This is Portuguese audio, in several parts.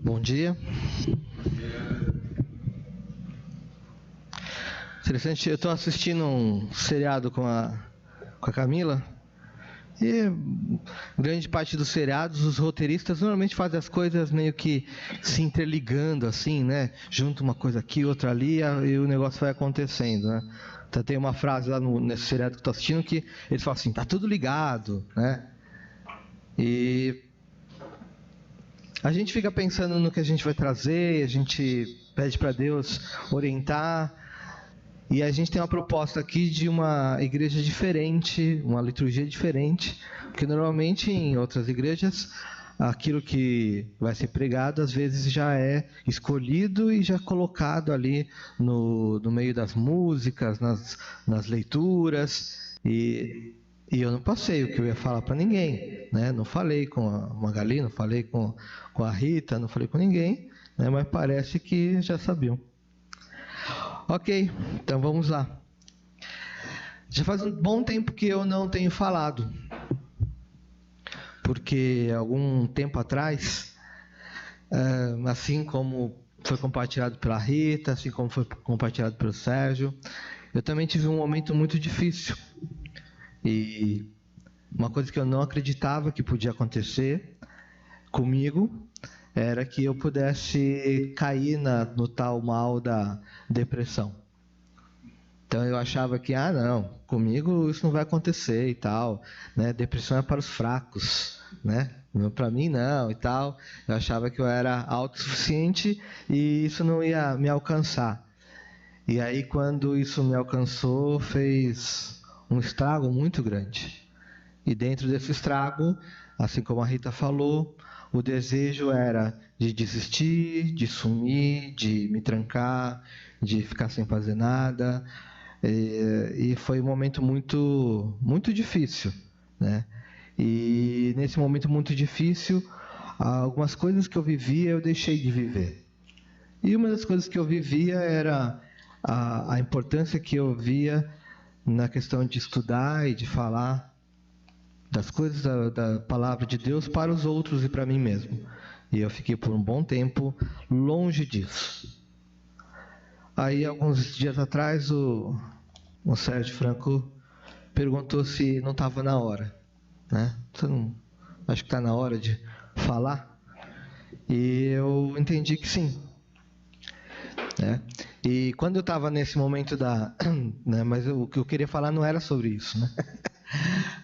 Bom dia. Interessante, eu estou assistindo um seriado com a Camila e grande parte dos seriados, os roteiristas normalmente fazem as coisas meio que se interligando assim, né? Junta uma coisa aqui, outra ali e o negócio vai acontecendo, né? Então, tem uma frase lá nesse seriado que eu estou assistindo que eles falam assim, tá tudo ligado, né? E a gente fica pensando no que a gente vai trazer, a gente pede para Deus orientar, e a gente tem uma proposta aqui de uma igreja diferente, uma liturgia diferente, porque normalmente em outras igrejas aquilo que vai ser pregado às vezes já é escolhido e já colocado ali no meio das músicas, nas leituras, e eu não passei o que eu ia falar para ninguém, né? Não falei com a Magali, não falei com a Rita, não falei com ninguém, né? Mas parece que já sabiam. Ok, então vamos lá. Já faz um bom tempo que eu não tenho falado, porque algum tempo atrás, assim como foi compartilhado pela Rita, assim como foi compartilhado pelo Sérgio, eu também tive um momento muito difícil. E uma coisa que eu não acreditava que podia acontecer comigo era que eu pudesse cair no tal mal da depressão. Então eu achava que, não, comigo isso não vai acontecer e tal, né? Depressão é para os fracos, né? Para mim não e tal. Eu achava que eu era autossuficiente e isso não ia me alcançar. E aí quando isso me alcançou, fez um estrago muito grande. E dentro desse estrago, assim como a Rita falou, o desejo era de desistir, de sumir, de me trancar, de ficar sem fazer nada. E foi um momento muito, muito difícil, né? E nesse momento muito difícil, algumas coisas que eu vivia, eu deixei de viver. E uma das coisas que eu vivia era a importância que eu via na questão de estudar e de falar das coisas da palavra de Deus para os outros e para mim mesmo. E eu fiquei por um bom tempo longe disso. Aí, alguns dias atrás, o Sérgio Franco perguntou se não estava na hora, né? Acho que está na hora de falar. E eu entendi que sim, né? E quando eu estava nesse momento né, mas o que eu queria falar não era sobre isso, né?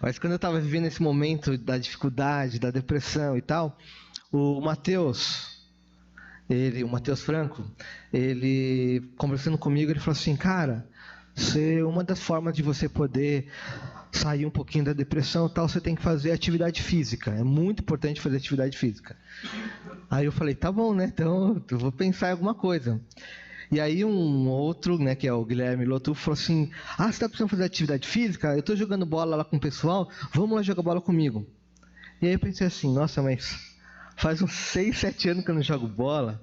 Mas quando eu estava vivendo esse momento da dificuldade, da depressão e tal, o Matheus Franco, ele conversando comigo, ele falou assim, cara, uma das formas de você poder sair um pouquinho da depressão e tal, você tem que fazer atividade física. É muito importante fazer atividade física. Aí eu falei, tá bom, né? Então eu vou pensar em alguma coisa. E aí um outro, né, que é o Guilherme Lotu, falou assim, você está precisando fazer atividade física? Eu estou jogando bola lá com o pessoal, vamos lá jogar bola comigo. E aí eu pensei assim, nossa, mas faz uns 6, 7 anos que eu não jogo bola.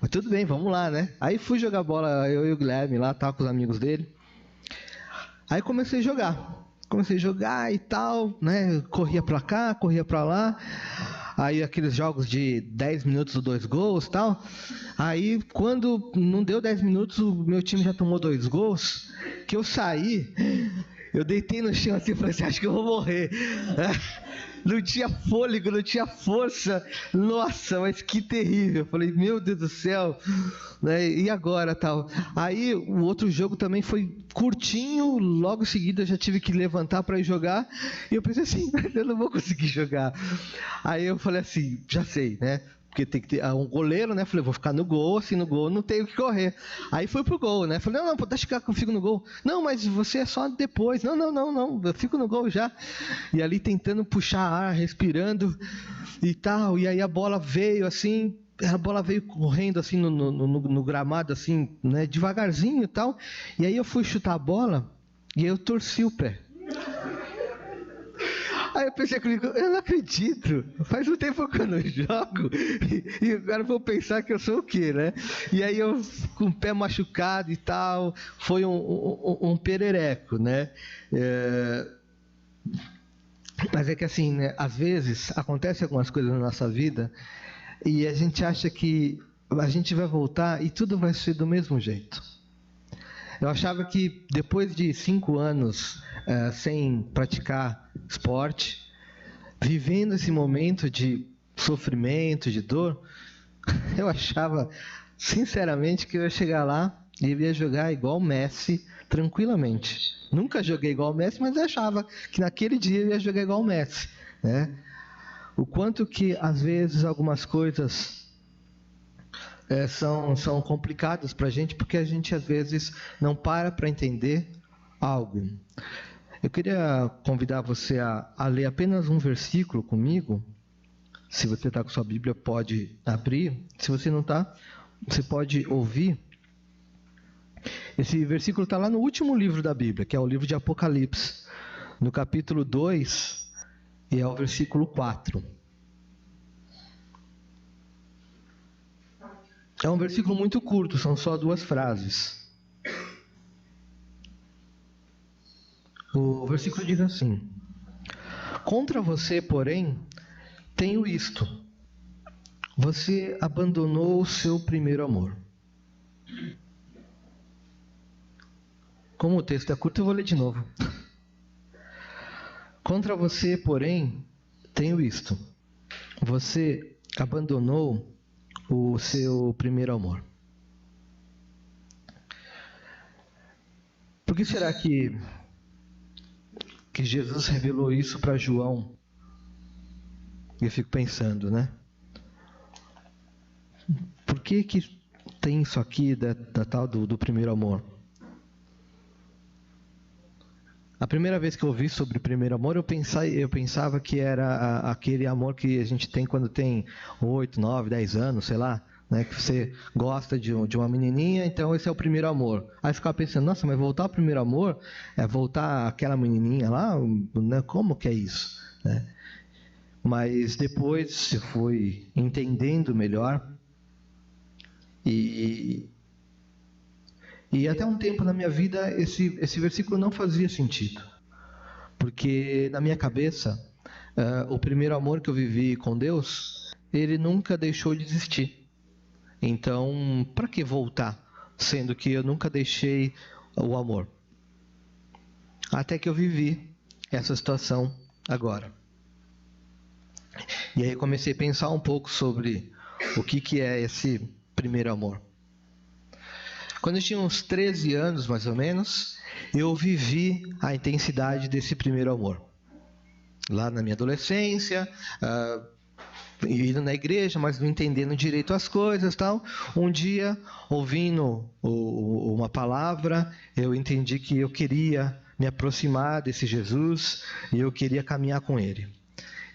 Mas tudo bem, vamos lá, né? Aí fui jogar bola, eu e o Guilherme lá, tava com os amigos dele. Aí comecei a jogar e tal, né? Corria pra cá, corria pra lá. Aí aqueles jogos de 10 minutos, 2 gols e tal. Aí quando não deu 10 minutos, o meu time já tomou 2 gols. Que eu saí, eu deitei no chão assim e falei assim, acho que eu vou morrer. Não tinha fôlego, não tinha força. Nossa, mas que terrível. Eu falei, meu Deus do céu, né? E agora tal? Aí o outro jogo também foi curtinho, logo em seguida eu já tive que levantar para ir jogar. E eu pensei assim, eu não vou conseguir jogar. Aí eu falei assim, já sei, né? Porque tem que ter um goleiro, né? Falei, vou ficar no gol, assim, no gol não tenho que correr. Aí fui pro gol, né? Falei, não, deixa eu ficar no gol. Não, mas você é só depois. Não, eu fico no gol já. E ali tentando puxar ar, respirando e tal. E aí a bola veio assim, correndo assim no gramado, assim, né? Devagarzinho e tal. E aí eu fui chutar a bola e aí eu torci o pé. Aí eu pensei comigo, eu não acredito, faz um tempo que eu não jogo, e agora vou pensar que eu sou o quê, né? E aí eu, com o pé machucado e tal, foi um perereco, né? Mas é que assim, né, às vezes, acontecem algumas coisas na nossa vida, E a gente acha que a gente vai voltar e tudo vai ser do mesmo jeito. Eu achava que depois de 5 anos sem praticar esporte, vivendo esse momento de sofrimento, de dor, eu achava, sinceramente, que eu ia chegar lá e eu ia jogar igual o Messi, tranquilamente. Nunca joguei igual o Messi, mas eu achava que naquele dia eu ia jogar igual o Messi, né? O quanto que, às vezes, algumas coisas são complicadas para a gente, porque a gente, às vezes, não para entender algo. Eu queria convidar você a ler apenas um versículo comigo. Se você está com sua Bíblia, pode abrir. Se você não está, você pode ouvir. Esse versículo está lá no último livro da Bíblia, que é o livro de Apocalipse, no capítulo 2, e é o versículo 4. É um versículo muito curto, são só 2 frases. O versículo diz assim: contra você, porém, tenho isto: você abandonou o seu primeiro amor. Como o texto é curto, eu vou ler de novo. Contra você, porém, tenho isto: você abandonou o seu primeiro amor. Por que será que Jesus revelou isso para João? Eu fico pensando, né? Por que tem isso aqui da tal do primeiro amor? A primeira vez que eu ouvi sobre o primeiro amor, eu pensava que era aquele amor que a gente tem quando tem 8, 9, 10 anos, sei lá, né? Que você gosta de uma menininha, então esse é o primeiro amor. Aí eu ficava pensando, nossa, mas voltar ao primeiro amor é voltar àquela menininha lá? Né? Como que é isso? Né? Mas depois eu fui entendendo melhor e até um tempo na minha vida esse versículo não fazia sentido. Porque na minha cabeça, o primeiro amor que eu vivi com Deus, ele nunca deixou de existir. Então, para que voltar? Sendo que eu nunca deixei o amor. Até que eu vivi essa situação agora. E aí eu comecei a pensar um pouco sobre o que é esse primeiro amor. Quando eu tinha uns 13 anos, mais ou menos, eu vivi a intensidade desse primeiro amor. Lá na minha adolescência, indo na igreja, mas não entendendo direito as coisas, tal. Um dia, ouvindo uma palavra, eu entendi que eu queria me aproximar desse Jesus e eu queria caminhar com ele.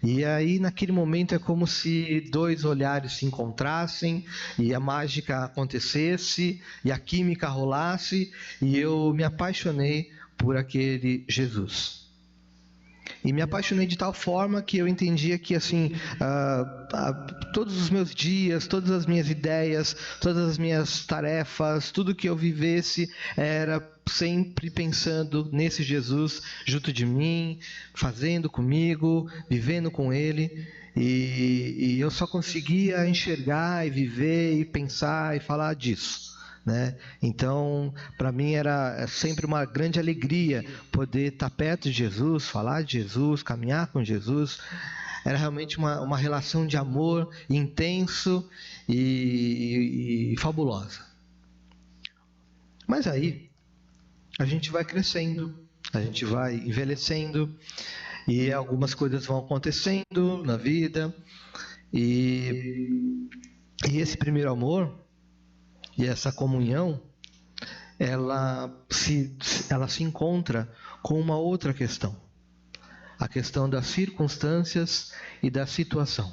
E aí, naquele momento, é como se 2 olhares se encontrassem e a mágica acontecesse e a química rolasse e eu me apaixonei por aquele Jesus. E me apaixonei de tal forma que eu entendia que, assim, todos os meus dias, todas as minhas ideias, todas as minhas tarefas, tudo que eu vivesse era sempre pensando nesse Jesus junto de mim, fazendo comigo, vivendo com Ele. E eu só conseguia enxergar e viver e pensar e falar disso. Né? Então, para mim era sempre uma grande alegria poder estar perto de Jesus, falar de Jesus, caminhar com Jesus. Era realmente uma relação de amor intenso e fabulosa. Mas aí, a gente vai crescendo, a gente vai envelhecendo e algumas coisas vão acontecendo na vida. E esse primeiro amor e essa comunhão, ela se encontra com uma outra questão. A questão das circunstâncias e da situação.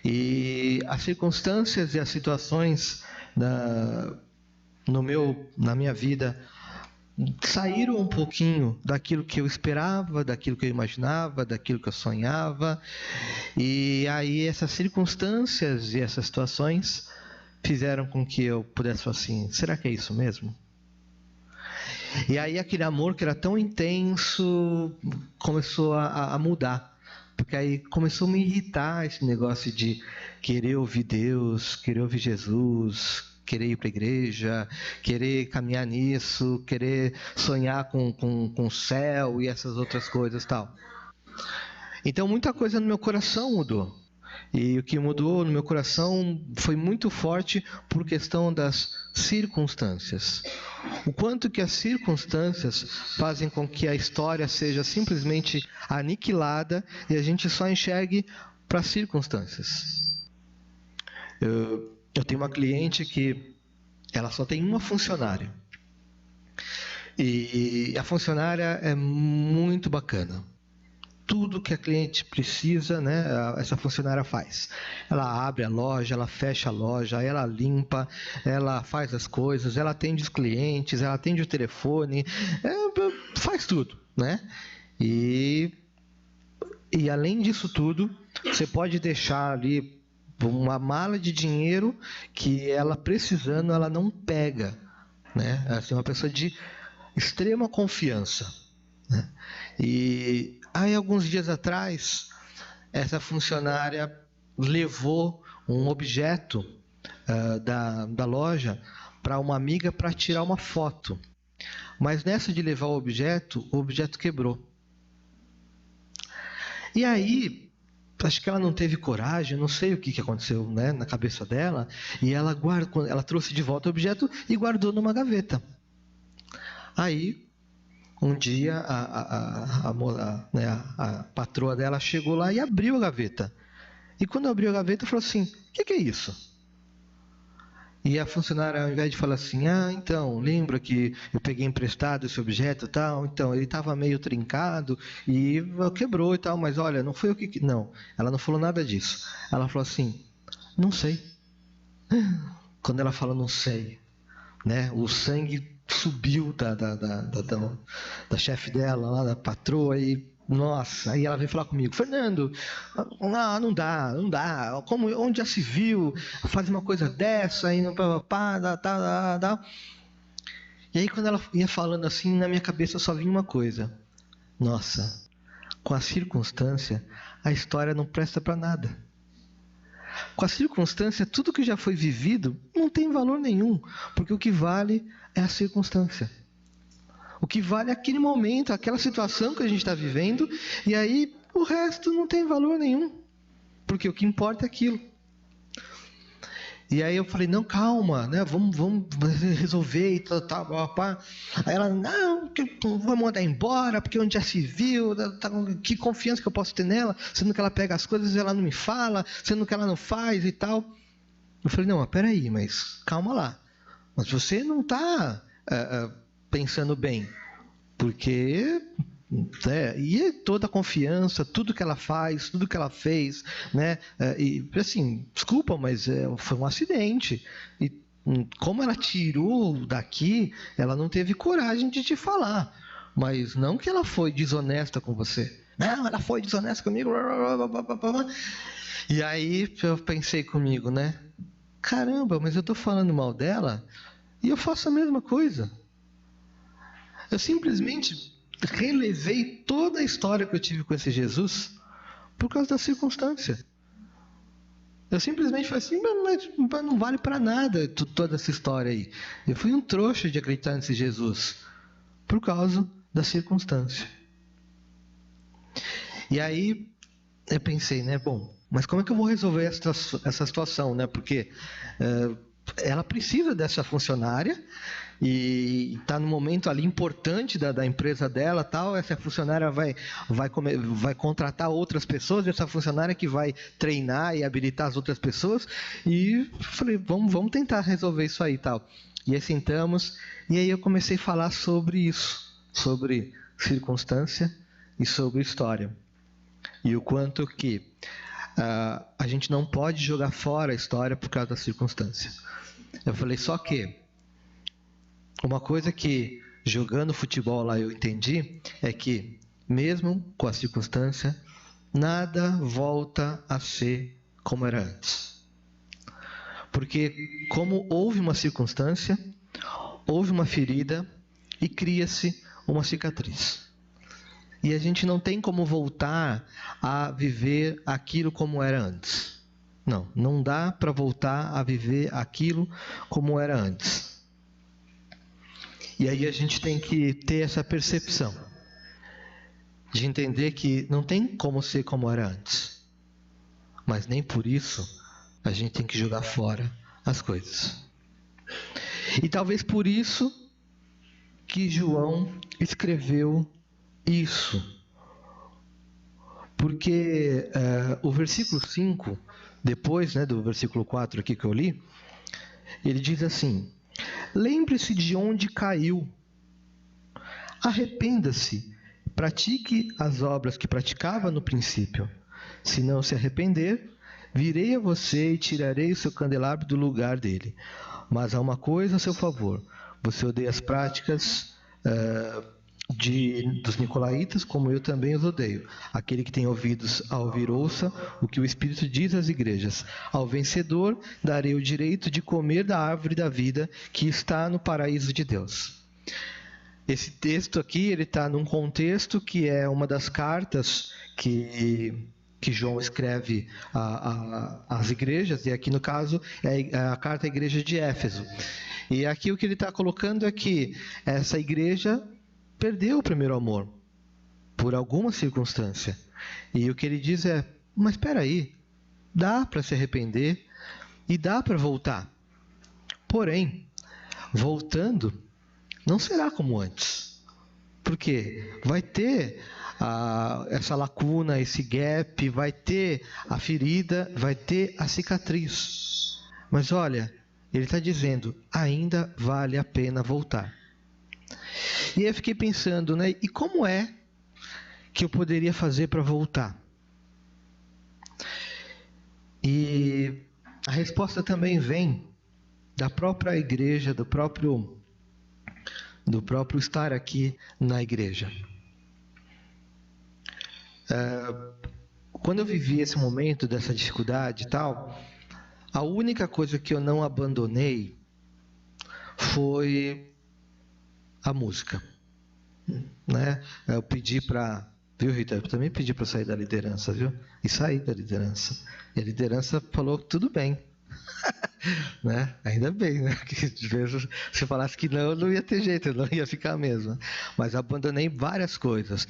E as circunstâncias e as situações na minha vida saíram um pouquinho daquilo que eu esperava, daquilo que eu imaginava, daquilo que eu sonhava. E aí essas circunstâncias e essas situações fizeram com que eu pudesse falar assim, será que é isso mesmo? E aí aquele amor que era tão intenso começou a mudar Porque aí começou a me irritar esse negócio de querer ouvir Deus, querer ouvir Jesus, querer ir para a igreja, querer caminhar nisso, querer sonhar com o céu e essas outras coisas e tal. Então muita coisa no meu coração mudou. E o que mudou no meu coração foi muito forte por questão das circunstâncias. O quanto que as circunstâncias fazem com que a história seja simplesmente aniquilada e a gente só enxergue para as circunstâncias. Eu tenho uma cliente que ela só tem uma funcionária. E a funcionária é muito bacana. Tudo que a cliente precisa, né, essa funcionária faz. Ela abre a loja, ela fecha a loja, ela limpa, ela faz as coisas, ela atende os clientes, ela atende o telefone, faz tudo, né? E além disso tudo, você pode deixar ali uma mala de dinheiro que ela precisando, ela não pega, né? Assim, uma pessoa de extrema confiança, né? E aí, alguns dias atrás, essa funcionária levou um objeto da loja para uma amiga para tirar uma foto. Mas nessa de levar o objeto quebrou. E aí, acho que ela não teve coragem, não sei o que aconteceu, né, na cabeça dela, e ela trouxe de volta o objeto e guardou numa gaveta. Aí, um dia, a patroa dela chegou lá e abriu a gaveta. E quando abriu a gaveta, falou assim: o que é isso? E a funcionária, ao invés de falar assim: então, lembra que eu peguei emprestado esse objeto e tal? Então, ele estava meio trincado e quebrou e tal, mas olha, não foi o que... Não, ela não falou nada disso. Ela falou assim: não sei. Quando ela fala não sei, né, o sangue subiu da chefe dela, lá da patroa, e nossa, aí ela veio falar comigo: Fernando, não dá, onde já se viu fazer uma coisa dessa, e não dá. E aí quando ela ia falando assim, na minha cabeça só vinha uma coisa: nossa, com a circunstância, a história não presta para nada. Com a circunstância, tudo que já foi vivido não tem valor nenhum, porque o que vale é a circunstância. O que vale é aquele momento, aquela situação que a gente está vivendo, e aí o resto não tem valor nenhum, porque o que importa é aquilo. E aí eu falei: não, calma, né? Vamos resolver e tal. Aí ela: não, vou mandar embora, porque onde já se viu, que confiança que eu posso ter nela, sendo que ela pega as coisas e ela não me fala, sendo que ela não faz e tal. Eu falei: não, mas peraí, mas calma lá. Mas você não está pensando bem, porque... e toda a confiança, tudo que ela faz, tudo que ela fez, né? E assim, desculpa, mas foi um acidente. E como ela tirou daqui, ela não teve coragem de te falar. Mas não que ela foi desonesta com você. Não, ela foi desonesta comigo. E aí eu pensei comigo, né? Caramba, mas eu estou falando mal dela e eu faço a mesma coisa. Eu simplesmente relevei toda a história que eu tive com esse Jesus por causa da circunstância. Eu simplesmente falei assim: mas não vale para nada toda essa história aí. Eu fui um trouxa de acreditar nesse Jesus por causa da circunstância. E aí eu pensei, né? Bom, mas como é que eu vou resolver essa situação, né? Porque ela precisa dessa funcionária e está no momento ali importante da empresa dela, tal. Essa funcionária vai contratar outras pessoas, essa funcionária que vai treinar e habilitar as outras pessoas. E falei: vamos tentar resolver isso aí, tal. E aí sentamos, e aí eu comecei a falar sobre isso, sobre circunstância e sobre história, e o quanto que a gente não pode jogar fora a história por causa da circunstância. Eu falei: só que uma coisa que jogando futebol lá eu entendi é que mesmo com a circunstância, nada volta a ser como era antes. Porque como houve uma circunstância, houve uma ferida e cria-se uma cicatriz. E a gente não tem como voltar a viver aquilo como era antes. Não, não dá para voltar a viver aquilo como era antes. E aí a gente tem que ter essa percepção de entender que não tem como ser como era antes. Mas nem por isso a gente tem que jogar fora as coisas. E talvez por isso que João escreveu isso. Porque o versículo 5, depois do versículo 4 aqui que eu li, ele diz assim: lembre-se de onde caiu, arrependa-se, pratique as obras que praticava no princípio. Se não se arrepender, virei a você e tirarei o seu candelabro do lugar dele. Mas há uma coisa a seu favor: você odeia as práticas dos nicolaítas, como eu também os odeio. Aquele que tem ouvidos a ouvir, ouça o que o Espírito diz às igrejas. Ao vencedor darei o direito de comer da árvore da vida que está no paraíso de Deus. Esse texto aqui, ele está num contexto que é uma das cartas que João escreve às igrejas, e aqui no caso é a carta à igreja de Éfeso. E aqui o que ele está colocando é que essa igreja perdeu o primeiro amor, por alguma circunstância. E o que ele diz é: mas espera aí, dá para se arrepender e dá para voltar. Porém, voltando, não será como antes. Porque vai ter essa lacuna, esse gap, vai ter a ferida, vai ter a cicatriz. Mas olha, ele está dizendo, ainda vale a pena voltar. E aí eu fiquei pensando, e como é que eu poderia fazer para voltar? E a resposta também vem da própria igreja, do próprio estar aqui na igreja. Quando eu vivi esse momento dessa dificuldade e tal, a única coisa que eu não abandonei foi a música. Eu pedi para... Viu, Rita? Eu também pedi para sair da liderança, viu? E saí da liderança. E a liderança falou, tudo bem. Ainda bem, que de vez se eu falasse que não, não ia ter jeito, eu não ia ficar mesmo. Mas abandonei várias coisas,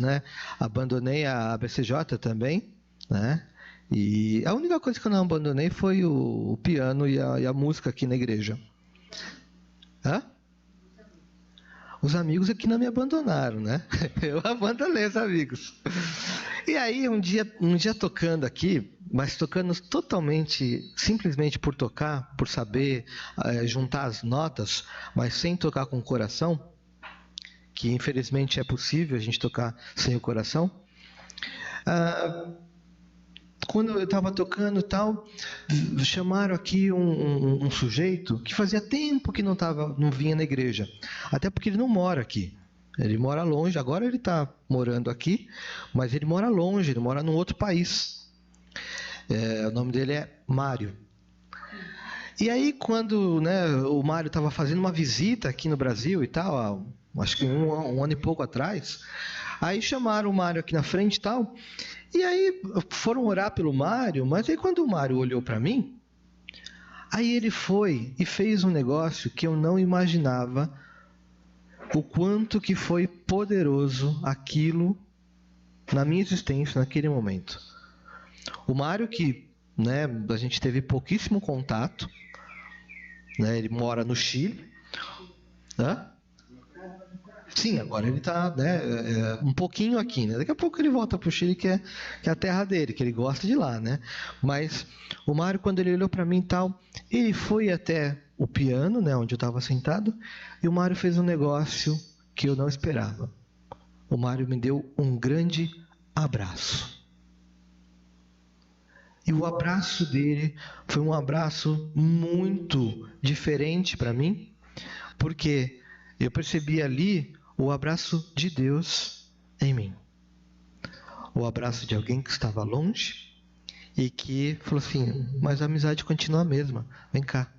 Abandonei a ABCJ também, E a única coisa que eu não abandonei foi o piano e a música aqui na igreja. Os amigos aqui não me abandonaram, Eu abandonei os amigos. E aí, um dia tocando aqui, mas tocando totalmente, simplesmente por tocar, por saber juntar as notas, mas sem tocar com o coração, que infelizmente é possível a gente tocar sem o coração. Quando eu estava tocando e tal, chamaram aqui um sujeito que fazia tempo que não vinha na igreja. Até porque ele não mora aqui. Ele mora longe, agora ele está morando aqui, mas ele mora longe, ele mora num outro país. O nome dele é Mário. E aí, quando o Mário estava fazendo uma visita aqui no Brasil e tal, acho que um ano e pouco atrás, aí chamaram o Mário aqui na frente e tal, e aí foram orar pelo Mário, mas aí quando o Mário olhou para mim, aí ele foi e fez um negócio que eu não imaginava o quanto que foi poderoso aquilo na minha existência naquele momento. O Mário, que a gente teve pouquíssimo contato, ele mora no Chile. Sim, agora ele está um pouquinho aqui. Daqui a pouco ele volta para o Chile, que é a terra dele, que ele gosta de lá. Mas o Mário, quando ele olhou para mim e tal, ele foi até o piano, onde eu estava sentado, e o Mário fez um negócio que eu não esperava. O Mário me deu um grande abraço. E o abraço dele foi um abraço muito diferente para mim, porque eu percebi ali o abraço de Deus em mim. O abraço de alguém que estava longe e que falou assim, mas a amizade continua a mesma, vem cá.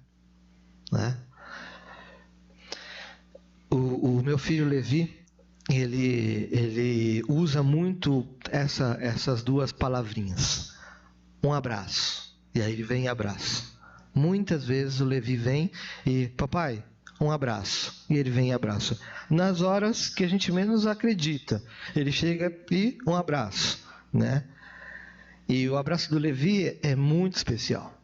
O meu filho Levi, ele usa muito essas duas palavrinhas. Um abraço. E aí ele vem e abraça. Muitas vezes o Levi vem e, papai, um abraço. E ele vem e abraça. Nas horas que a gente menos acredita, ele chega e um abraço, né? E o abraço do Levi é muito especial.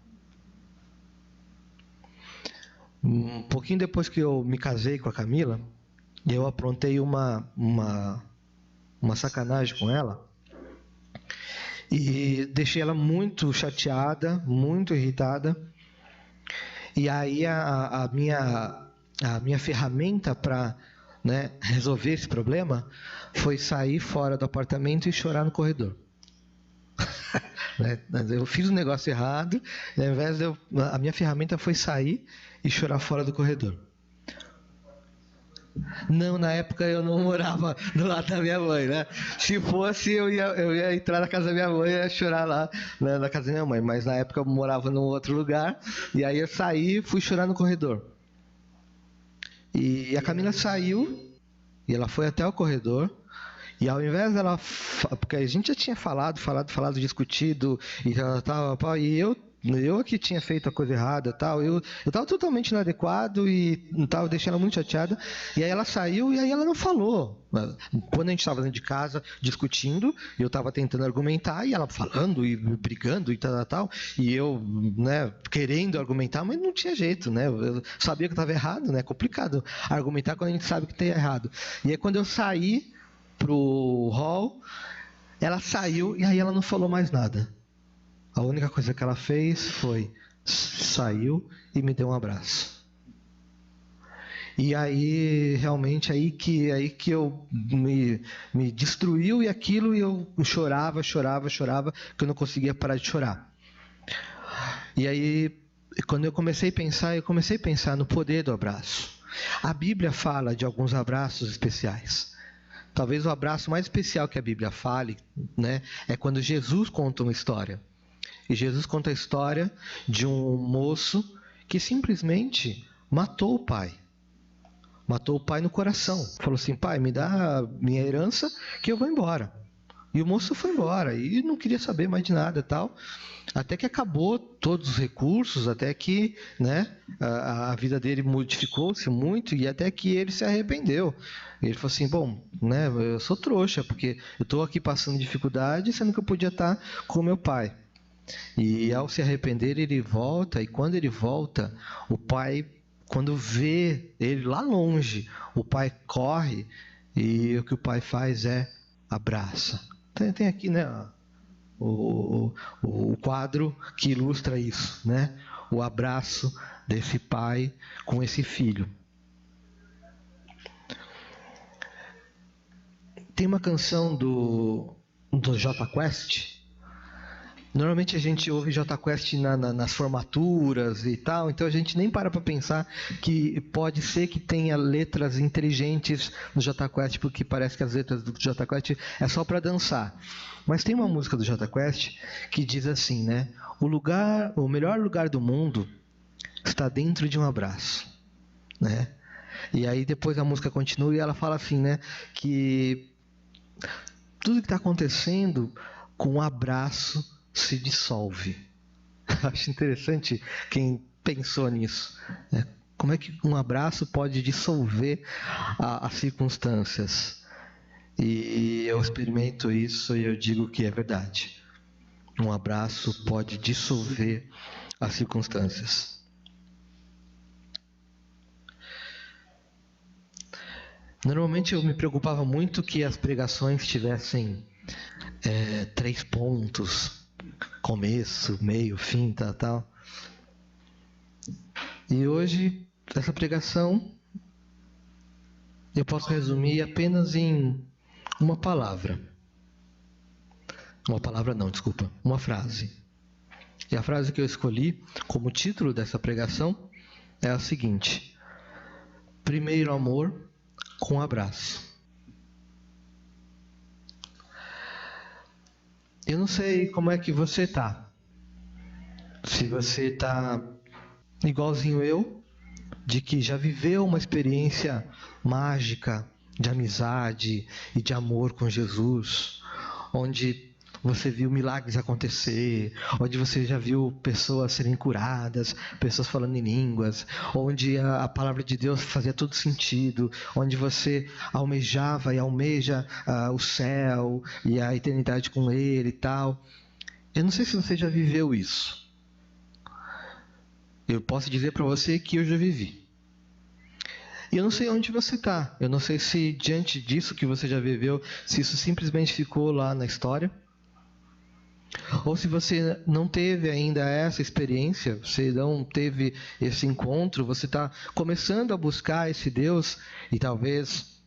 Um pouquinho depois que eu me casei com a Camila, eu aprontei uma sacanagem com ela e deixei ela muito chateada, muito irritada. E aí a minha ferramenta para, né, resolver esse problema foi sair fora do apartamento e chorar no corredor. Eu fiz um negócio errado, e ao invés a minha ferramenta foi sair e chorar fora do corredor. Não, na época eu não morava do lado da minha mãe, né? Se fosse, eu ia entrar na casa da minha mãe e ia chorar lá, né, na casa da minha mãe. Mas na época eu morava num outro lugar, e aí eu saí e fui chorar no corredor. E a Camila saiu, e ela foi até o corredor, e ao invés dela... Porque a gente já tinha falado, discutido, e tal, e eu que tinha feito a coisa errada, tal, eu estava totalmente inadequado e estava deixando ela muito chateada. E aí ela saiu e aí ela não falou. Quando a gente estava dentro de casa discutindo, eu estava tentando argumentar e ela falando e brigando e tal, e eu, né, querendo argumentar, mas não tinha jeito, né? Eu sabia que eu estava errado, né? É complicado argumentar quando a gente sabe que está errado. E aí quando eu saí pro hall, ela saiu e aí ela não falou mais nada. A única coisa que ela fez foi saiu e me deu um abraço. E aí realmente aí que eu me destruiu e aquilo, e eu chorava, que eu não conseguia parar de chorar. E aí quando eu comecei a pensar no poder do abraço. A Bíblia fala de alguns abraços especiais. Talvez o abraço mais especial que a Bíblia fale, né, é quando Jesus conta uma história. E Jesus conta a história de um moço que simplesmente matou o pai. Matou o pai no coração. Falou assim: pai, me dá minha herança que eu vou embora. E o moço foi embora e não queria saber mais de nada, tal. Até que acabou todos os recursos, até que, né, a vida dele modificou-se muito e até que ele se arrependeu. Ele falou assim: bom, né, eu sou trouxa porque eu estou aqui passando dificuldade, sendo que eu podia estar com meu pai. E ao se arrepender, ele volta, e quando ele volta, o pai, quando vê ele lá longe, o pai corre, e o que o pai faz é abraça. Tem aqui, né, o quadro que ilustra isso, né? O abraço desse pai com esse filho. Tem uma canção do Jota Quest. Normalmente a gente ouve Jota Quest nas formaturas e tal, então a gente nem para pensar que pode ser que tenha letras inteligentes no Jota Quest, porque parece que as letras do Jota Quest é só para dançar. Mas tem uma música do Jota Quest que diz assim, né? O melhor lugar do mundo está dentro de um abraço, né? E aí depois a música continua e ela fala assim, né? Que tudo que está acontecendo com um abraço se dissolve. Acho interessante quem pensou nisso. Como é que um abraço pode dissolver as circunstâncias? E eu experimento isso e eu digo que é verdade. Um abraço pode dissolver as circunstâncias. Normalmente eu me preocupava muito que as pregações tivessem 3 pontos, começo, meio, fim, tal. E hoje, essa pregação, eu posso resumir apenas em uma palavra. Uma frase. E a frase que eu escolhi como título dessa pregação é a seguinte: primeiro amor com abraço. Eu não sei como é que você tá. Se você tá igualzinho eu, de que já viveu uma experiência mágica de amizade e de amor com Jesus, onde você viu milagres acontecer, onde você já viu pessoas serem curadas, pessoas falando em línguas, onde a palavra de Deus fazia todo sentido, onde você almejava e almeja o céu e a eternidade com Ele e tal. Eu não sei se você já viveu isso. Eu posso dizer para você que eu já vivi. E eu não sei onde você está. Eu não sei se diante disso que você já viveu, se isso simplesmente ficou lá na história. Ou se você não teve ainda essa experiência, você não teve esse encontro, você está começando a buscar esse Deus, e talvez,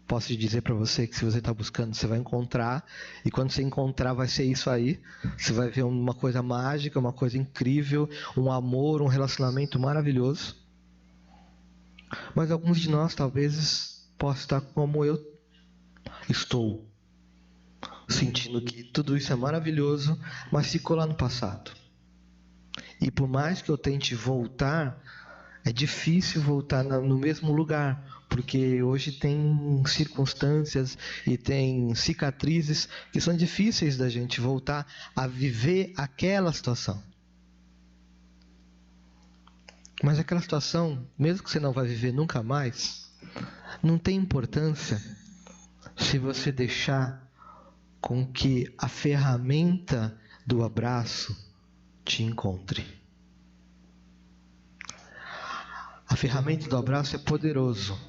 posso te dizer para você que se você está buscando, você vai encontrar, e quando você encontrar vai ser isso aí, você vai ver uma coisa mágica, uma coisa incrível, um amor, um relacionamento maravilhoso. Mas alguns de nós talvez possam estar como eu estou, sentindo que tudo isso é maravilhoso, mas ficou lá no passado. E por mais que eu tente voltar, é difícil voltar no mesmo lugar, porque hoje tem circunstâncias e tem cicatrizes que são difíceis da gente voltar a viver aquela situação. Mas aquela situação, mesmo que você não vai viver nunca mais, não tem importância se você deixar com que a ferramenta do abraço te encontre. A ferramenta do abraço é poderoso,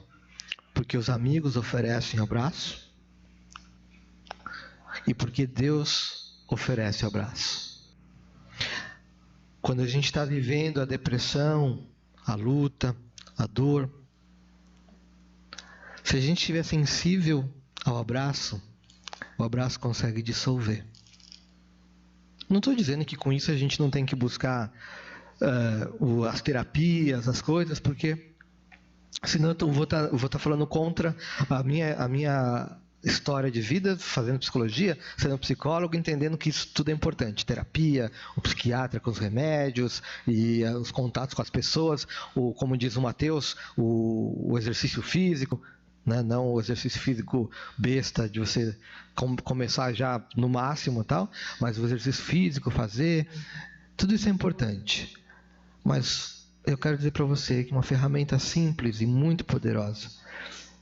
porque os amigos oferecem abraço e porque Deus oferece abraço. Quando a gente está vivendo a depressão, a luta, a dor, se a gente estiver sensível ao abraço, o abraço consegue dissolver. Não estou dizendo que com isso a gente não tem que buscar as terapias, as coisas, porque senão eu vou estar falando contra a minha história de vida, fazendo psicologia, sendo psicólogo, entendendo que isso tudo é importante. Terapia, o psiquiatra com os remédios e os contatos com as pessoas, como diz o Mateus, o exercício físico. Né? Não o exercício físico besta de você começar já no máximo tal, mas o exercício físico, fazer, tudo isso é importante. Mas eu quero dizer para você que uma ferramenta simples e muito poderosa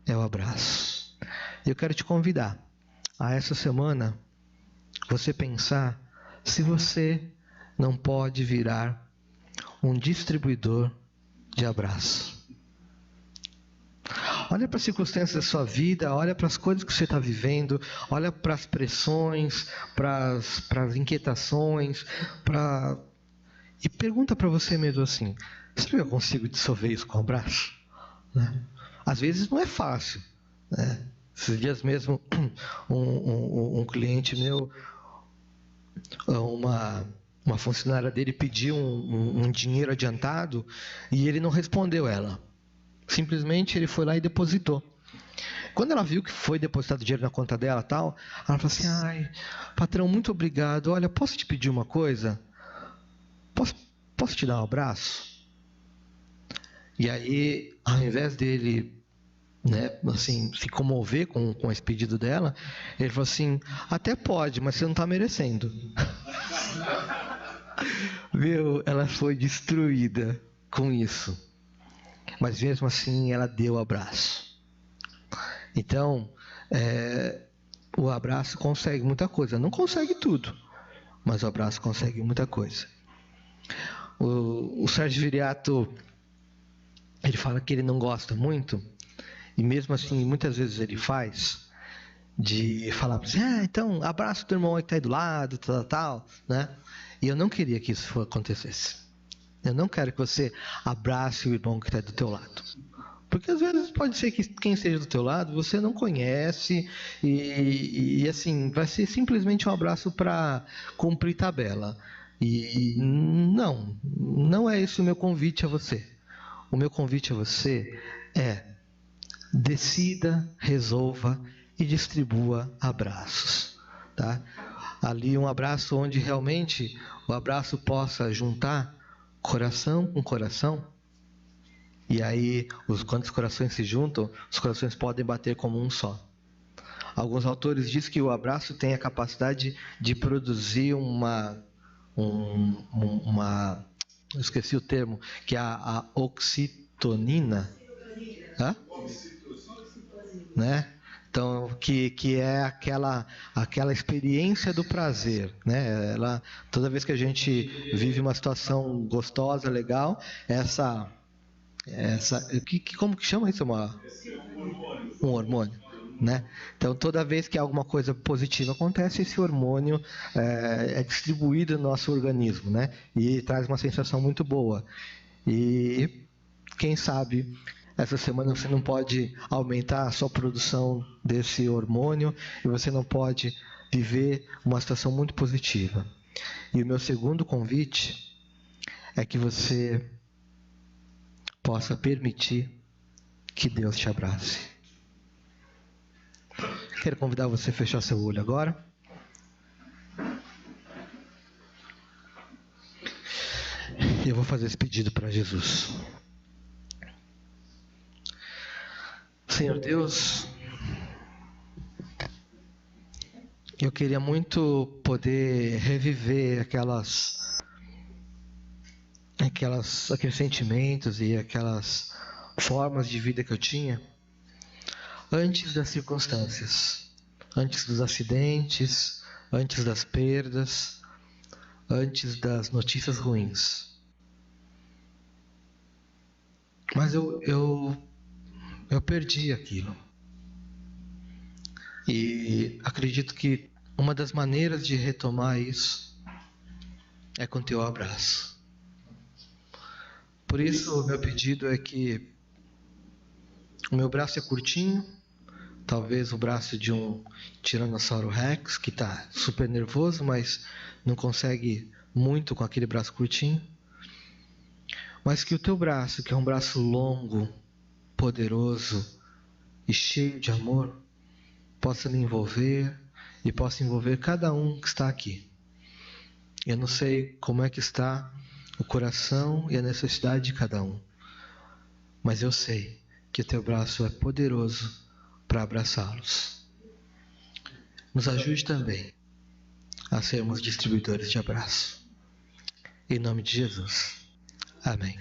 é o abraço. Eu quero te convidar a essa semana você pensar se você não pode virar um distribuidor de abraço. Olha para as circunstâncias da sua vida, olha para as coisas que você está vivendo, olha para as pressões, para as inquietações, e pergunta para você mesmo assim: será que eu consigo dissolver isso com o abraço? Né? Às vezes não é fácil. Né? Esses dias mesmo, um cliente meu, uma funcionária dele pediu um dinheiro adiantado e ele não respondeu ela. Simplesmente ele foi lá e depositou. Quando ela viu que foi depositado dinheiro na conta dela tal, ela falou assim: ai, patrão, muito obrigado. Olha, posso te pedir uma coisa? Posso te dar um abraço? E aí, ao invés dele, né, assim, se comover com esse pedido dela, ele falou assim: até pode, mas você não está merecendo. Viu? Ela foi destruída com isso. Mas mesmo assim ela deu o abraço. Então, o abraço consegue muita coisa. Não consegue tudo, mas o abraço consegue muita coisa. O Sérgio Viriato, ele fala que ele não gosta muito, e mesmo assim muitas vezes ele faz, de falar para você: então abraça o teu irmão aí que está aí do lado, tal, né? E eu não queria que isso acontecesse. Eu não quero que você abrace o irmão que está do teu lado. Porque às vezes pode ser que quem esteja do teu lado você não conhece e assim, vai ser simplesmente um abraço para cumprir tabela. E não é esse o meu convite a você. O meu convite a você é: decida, resolva e distribua abraços. Tá? Ali um abraço onde realmente o abraço possa juntar coração com coração, E aí, quando os corações se juntam, os corações podem bater como um só. Alguns autores dizem que o abraço tem a capacidade de produzir eu esqueci o termo, que é a oxitonina. Hã? Né? Então, que é aquela experiência do prazer, né? Toda vez que a gente vive uma situação gostosa, legal, como que chama isso? Um hormônio, né? Então, toda vez que alguma coisa positiva acontece, esse hormônio é distribuído no nosso organismo, né? E traz uma sensação muito boa. E quem sabe essa semana você não pode aumentar a sua produção desse hormônio e você não pode viver uma situação muito positiva. E o meu segundo convite é que você possa permitir que Deus te abrace. Quero convidar você a fechar seu olho agora. E eu vou fazer esse pedido para Jesus. Senhor Deus, eu queria muito poder reviver aqueles sentimentos e aquelas formas de vida que eu tinha antes das circunstâncias, antes dos acidentes, antes das perdas, antes das notícias ruins. Mas eu perdi aquilo. E acredito que uma das maneiras de retomar isso é com teu abraço. Por isso, o meu pedido é que o meu braço é curtinho, talvez o braço de um Tiranossauro Rex, que está super nervoso, mas não consegue muito com aquele braço curtinho. Mas que o teu braço, que é um braço longo, poderoso e cheio de amor, possa me envolver e possa envolver cada um que está aqui. Eu não sei como é que está o coração e a necessidade de cada um, mas eu sei que o teu braço é poderoso para abraçá-los. Nos ajude também a sermos distribuidores de abraço. Em nome de Jesus. Amém.